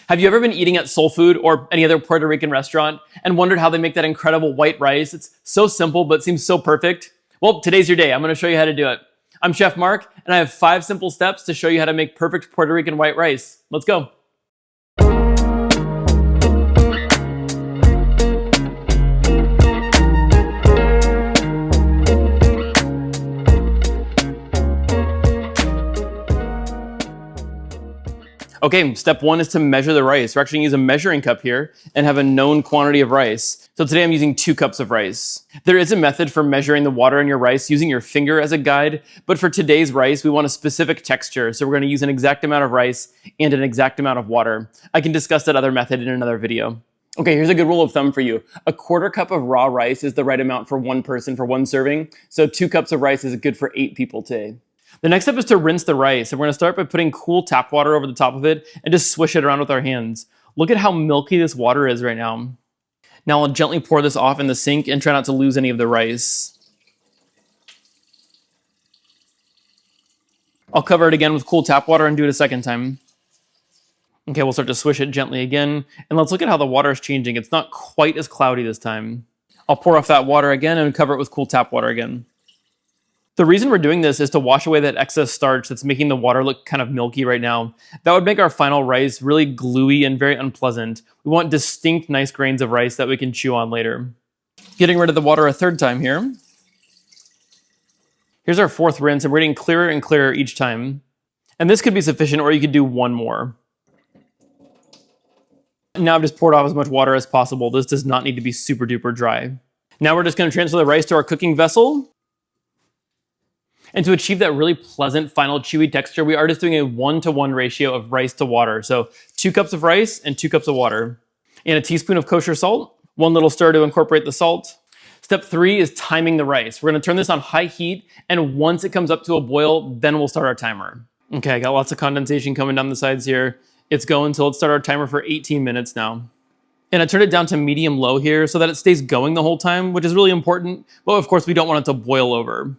Have you ever been eating at Soul Food or any other Puerto Rican restaurant and wondered how they make that incredible white rice? It's so simple, but seems so perfect. Well, today's your day. I'm going to show you how to do it. I'm Chef Mark, and I have 5 simple steps to show you how to make perfect Puerto Rican white rice. Let's go. Okay, step 1 is to measure the rice. We're actually going to use a measuring cup here and have a known quantity of rice. So today I'm using 2 cups of rice. There is a method for measuring the water in your rice using your finger as a guide, but for today's rice, we want a specific texture. So we're going to use an exact amount of rice and an exact amount of water. I can discuss that other method in another video. Okay, here's a good rule of thumb for you. A 1/4 cup of raw rice is the right amount for one person for one serving. So 2 cups of rice is good for 8 people today. The next step is to rinse the rice, and we're going to start by putting cool tap water over the top of it and just swish it around with our hands. Look at how milky this water is right now. Now I'll gently pour this off in the sink and try not to lose any of the rice. I'll cover it again with cool tap water and do it a second time. Okay, we'll start to swish it gently again, and let's look at how the water is changing. It's not quite as cloudy this time. I'll pour off that water again and cover it with cool tap water again. The reason we're doing this is to wash away that excess starch that's making the water look kind of milky right now. That would make our final rice really gluey and very unpleasant. We want distinct, nice grains of rice that we can chew on later. Getting rid of the water a third time here. Here's our 4th rinse, and we're getting clearer and clearer each time. And this could be sufficient, or you could do one more. Now I've just poured off as much water as possible. This does not need to be super duper dry. Now we're just going to transfer the rice to our cooking vessel. And to achieve that really pleasant final chewy texture, we are just doing a 1-to-1 ratio of rice to water. So 2 cups of rice and 2 cups of water. And a teaspoon of kosher salt, 1 little stir to incorporate the salt. Step 3 is timing the rice. We're going to turn this on high heat, and once it comes up to a boil, then we'll start our timer. Okay, I got lots of condensation coming down the sides here. It's going till let's start our timer for 18 minutes now. And I turned it down to medium-low here so that it stays going the whole time, which is really important. But of course, we don't want it to boil over.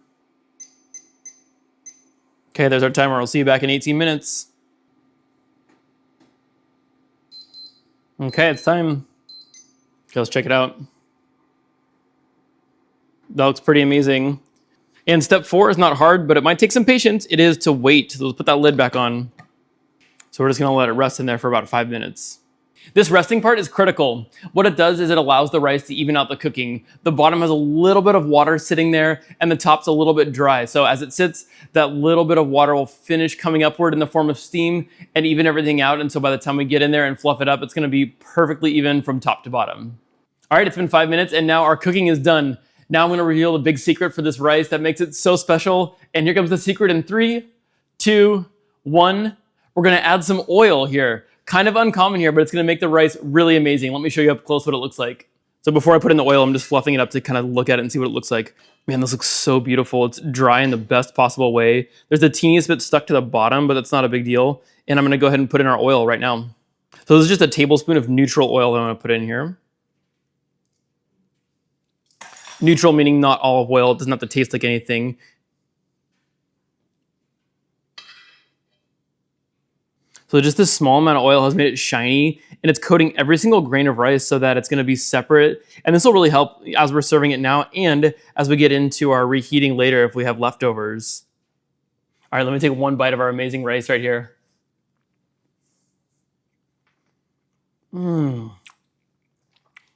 Okay, there's our timer. I'll see you back in 18 minutes. Okay, it's time. Okay, let's check it out. That looks pretty amazing. And step 4 is not hard, but it might take some patience. It is to wait. So let's put that lid back on. So we're just going to let it rest in there for about 5 minutes. This resting part is critical. What it does is it allows the rice to even out the cooking. The bottom has a little bit of water sitting there, and the top's a little bit dry. So as it sits, that little bit of water will finish coming upward in the form of steam and even everything out. And so by the time we get in there and fluff it up, it's going to be perfectly even from top to bottom. All right, it's been 5 minutes, and now our cooking is done. Now I'm going to reveal the big secret for this rice that makes it so special. And here comes the secret in 3, 2, 1. We're going to add some oil here. Kind of uncommon here, but it's going to make the rice really amazing. Let me show you up close what it looks like. So before I put in the oil, I'm just fluffing it up to kind of look at it and see what it looks like. Man, this looks so beautiful. It's dry in the best possible way. There's the teeniest bit stuck to the bottom, but that's not a big deal. And I'm going to go ahead and put in our oil right now. So this is just a tablespoon of neutral oil that I'm going to put in here. Neutral meaning not olive oil. It doesn't have to taste like anything. So just this small amount of oil has made it shiny, and it's coating every single grain of rice so that it's going to be separate. And this will really help as we're serving it now and as we get into our reheating later if we have leftovers. All right, let me take one bite of our amazing rice right here.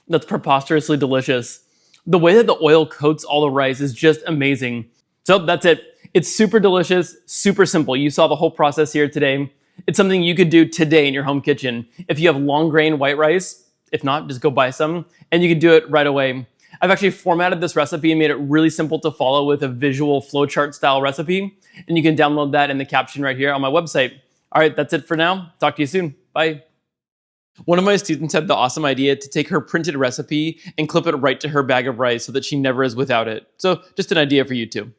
That's preposterously delicious. The way that the oil coats all the rice is just amazing. So that's it. It's super delicious, super simple. You saw the whole process here today. It's something you could do today in your home kitchen. If you have long grain white rice, if not, just go buy some, and you can do it right away. I've actually formatted this recipe and made it really simple to follow with a visual flowchart style recipe, and you can download that in the caption right here on my website. All right, that's it for now. Talk to you soon. Bye. One of my students had the awesome idea to take her printed recipe and clip it right to her bag of rice so that she never is without it. So just an idea for you too.